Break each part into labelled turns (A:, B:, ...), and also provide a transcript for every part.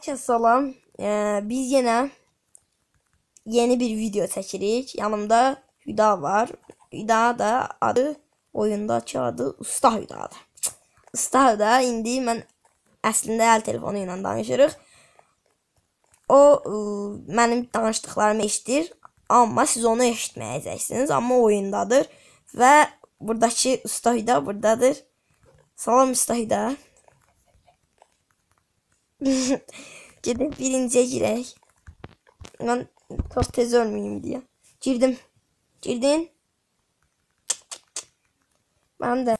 A: Herkese salam. Biz yeni bir video çekirik. Yanımda Hüda var. Hüda da oyundakı adı Usta Hüdadır. Usta Hüda indi mən əslində əl telefonu ilə danışırıq. O mənim danışdıqlarımı eşitir, amma siz onu eşitməyəcəksiniz. Amma oyundadır və buradakı Usta Hüda buradadır. Salam Usta Hüda. Gedib birinciyə girək. Mən çox tez ölməyim deyə. Girdin. Mənim də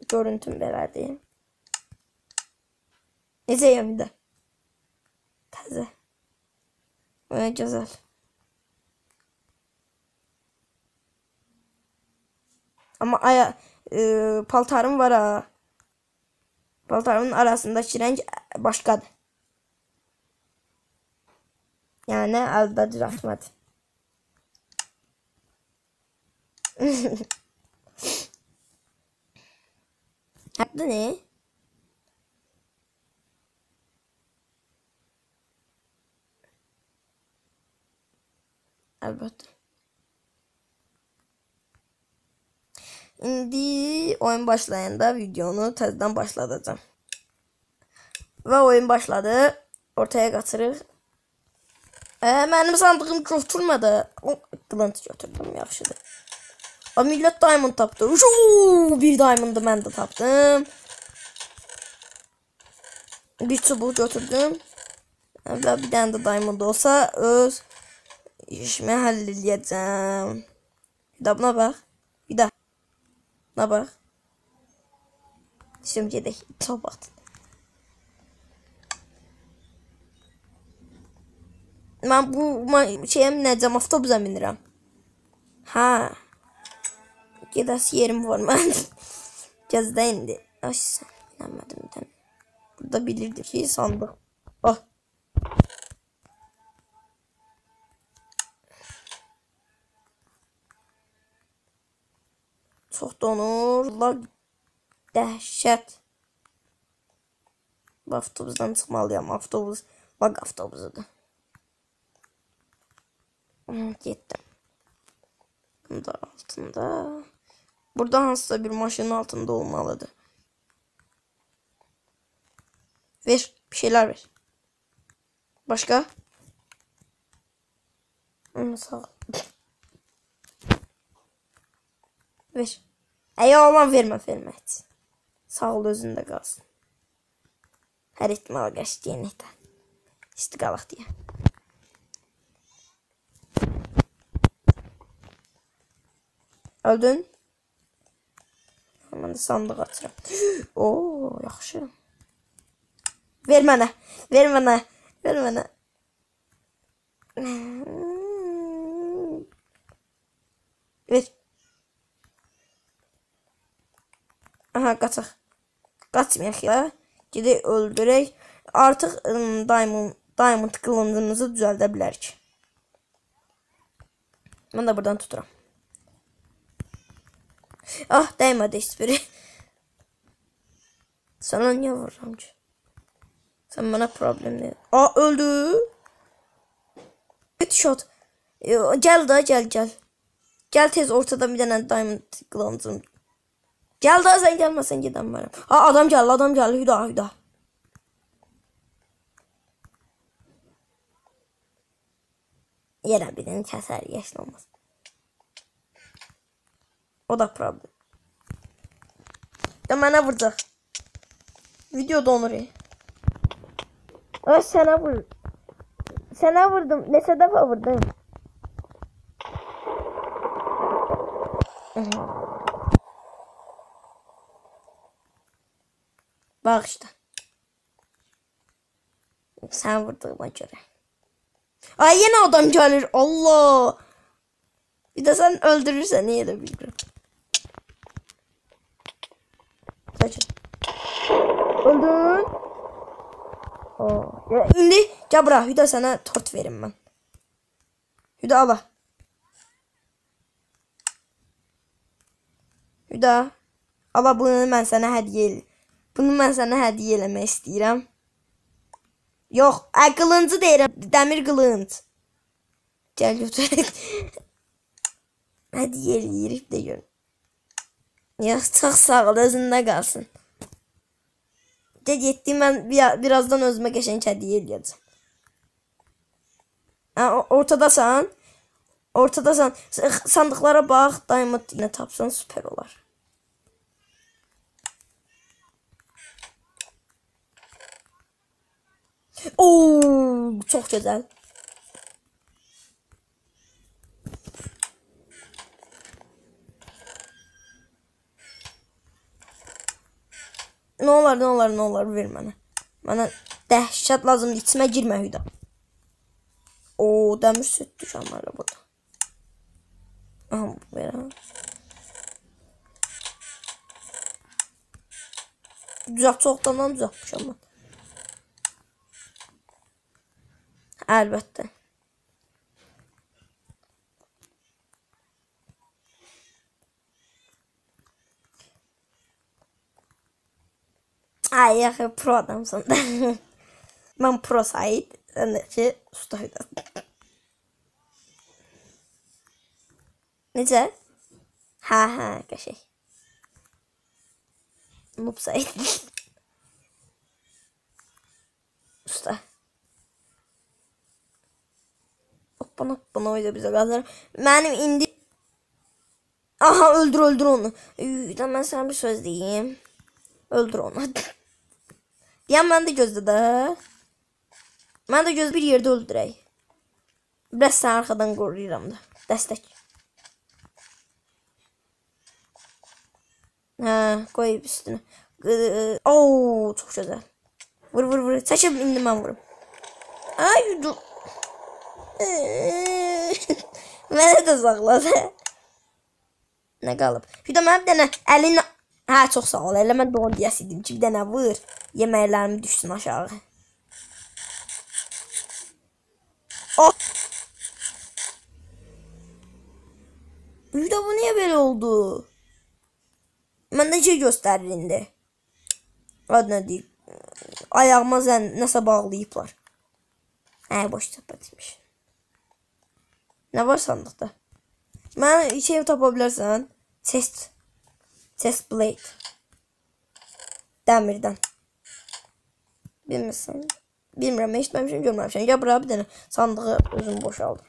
A: görüntüm belədir. Necəyəm də? Təzə. Gözəl. Amma paltarım var ha. Paltarımın arasındakı renk başqadır. Yani əldə düzəltmədi. Hətta ne? Əlbəttə. İndi oyun başlayanda videonu təzədən başladacağım. Və oyun başladı. Ortaya qaçırıq. Mənim sandığım götürmədi. Qılınc götürdüm, yaxşıdır. Millət diamond tapdı. Bir diamondu mən də tapdım. Bir çubuq götürdüm. Və bir dənə də diamond olsa öz işimi həll eləyəcəm. Hüda buna bax. Hüda. Buna bax. Şimdi gedək. Çox baxdın. Mən bu şeyə minəcəm, avtobusa minirəm. Ha. Gedəsi yerim var mən. Gəzdə indi. Ay sən, inanmadım bir dənə. Burada bilirdi ki, sandıq. Oh. Çox donur. Lag dəhşət. Bu avtobusdan çıxmalıyam. Avtobus, lag avtobusudur. Getdim. Bunda altında. Burada hansısa bir maşının altında olmalıdır. Ver. Bir şeyler ver. Başka? Sağ ol. Ver. Eyvallah verme. Sağ ol özünde kalsın. Her ihtimal geçti yeniden. İstiqalaq diye. Öldün. Mən də sandıq açıram. Oo, yaxşı. Ver mənə. Ver. Aha, qaçaq. Qaçmayaq ya. Gedək öldürək. Artıq diamond qılıncımızı düzəldə bilərik. Mən də buradan tuturam. Ah, değmedi hiçbiri. Sana niye vururum ki? Sen bana problem değil. Aa, öldü. Headshot. Gel. Gel tez, ortada bir tane diamond kılıncım. Gel daha, sen gelmezsen giden varım. Aa, adam geldi. Hüda. Yere birini keser, yaşlı olmaz. O da problem. Ya mənə vuracaq. Video donur. Ay, sənə vurdum. Neçə dəfə vurdum? Bax işte. Sən vurduğuma görə. Ay, yenə adam gəlir. Allah. Bir de sen öldürürsen niye de bilmiyorum. Kaçın. Öldün. Ya indi. Gel bura. Hüda, sana tort verim ben. Hüda ala. Hüda. Ala, bunu mən sənə hədiyyə eləmək istəyirəm. Yox, qılıncı deyirəm, dəmir qılınc. Gəl götürək. Hadi yeyirik də görün. Yox, çox sağ ol, özündə qalsın. Getdim, mən birazdan özümə qəşəng hədiyyə eləyəcəm. Ortadasan. Ortadasan. Sandıqlara bax, diamond yine tapsan süper olar. Oo, çok güzel. Ne olar ver mənə. Mənə dəhşət lazımdır, içimə girmə Hüda. Oo, dəmir süt düşənlərlə burada. Aha, belə. Çoxdandan düzəltmişəm mən. Əlbəttə. Ay, yaxı pro adamsın. Mən pro Said, sən də ki, ustaydım. Necə? Hə, qəşək. Noob Said. Usta. Bana oyda bizə qalır. Mənim indi... Aha, öldür onu. Mən sana bir söz deyim. Öldür onu. Deyəm, mən də gözlə də. Mən də göz bir yerdə öldürək. Biraz sən arxadan qoruyuram da. Dəstək. Hə, qoyub üstünü. Oo, çox gözəl. Vur. Çəkib indi mən vurum. Ay, dur. Mənə də saxladı. Nə qalıb? Hüda, mən bir dənə əlini... Hə, çox sağ ol. Elə mən də onu deyəsiydim ki, bir dənə vur. Yeməklərimi düşsün aşağı. Oh! Hüda, bu niyə belə oldu? Məndə şey göstərir indi. Adı nə deyil? Ayağıma nəsə bağlayıblar. Hə, boş söhbətmiş. Nə var sandıqda? Mən şey tapa bilərsən. Chest blade. Dəmirdən. Bilmirsən. Bilmirəm, eşitməmişəm, görməmişəm. Ya bura bir dənə sandığı özüm boşaldım.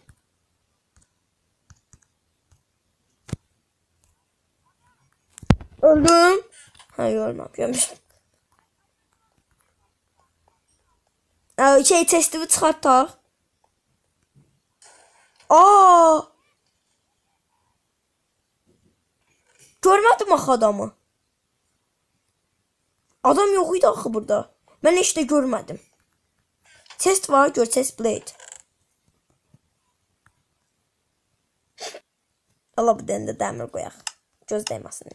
A: Öldüm. Ha, görməmişəm. Chest'i çıxartaq. Aa! Görmədim axı adamı. Adam yox idi axı burada. Mən heç də görmədim. Chest var, gör, chest blade. Allah, bir dənə də dəmir qoyaq. Göz dəyməsin.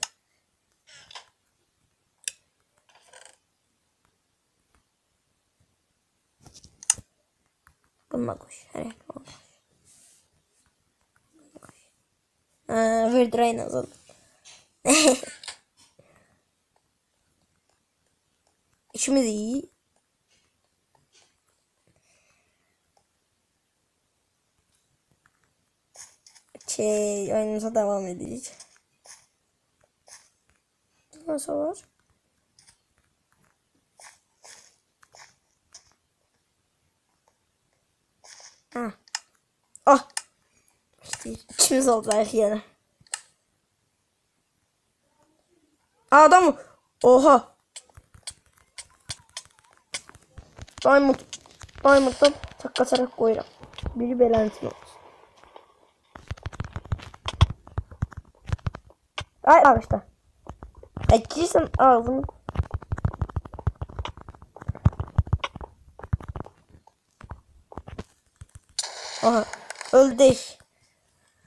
A: Bununla qoy. Hərək qoy. Verdir en azından. İşimiz iyi. Oyunumuza devam edeceğiz. Nasıl var? Ha. Ah. İşte içimiz oldu belki yine. Adam. Oha. Diamond'dan takkasarak koyuram. Biri belensin olsun. Ay arkadaşlar. Girsen ağzını. Aha. Öldük.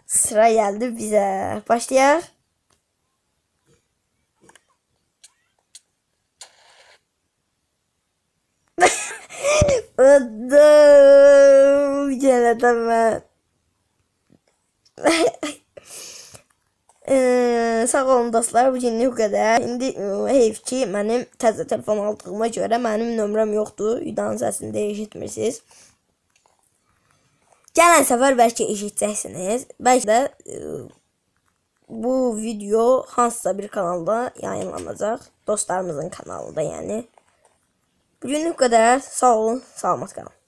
A: Sıra geldi bize. Başlayalım. Öldüm. Gene de ben. Sağ olun dostlar, bugünlük bu qədər. İndi heyf ki, mənim təzə telefon aldığıma görə mənim nömrəm yoxdur. Vidanın səsini də eşitmirsiniz. Gələn səfər bəlkə eşidəcəksiniz. Bəlkə də bu video hansısa bir kanalda yayınlanacaq. Dostlarımızın kanalında yəni. Bugünlük bu qədər. Sağ olun, salamat qalın.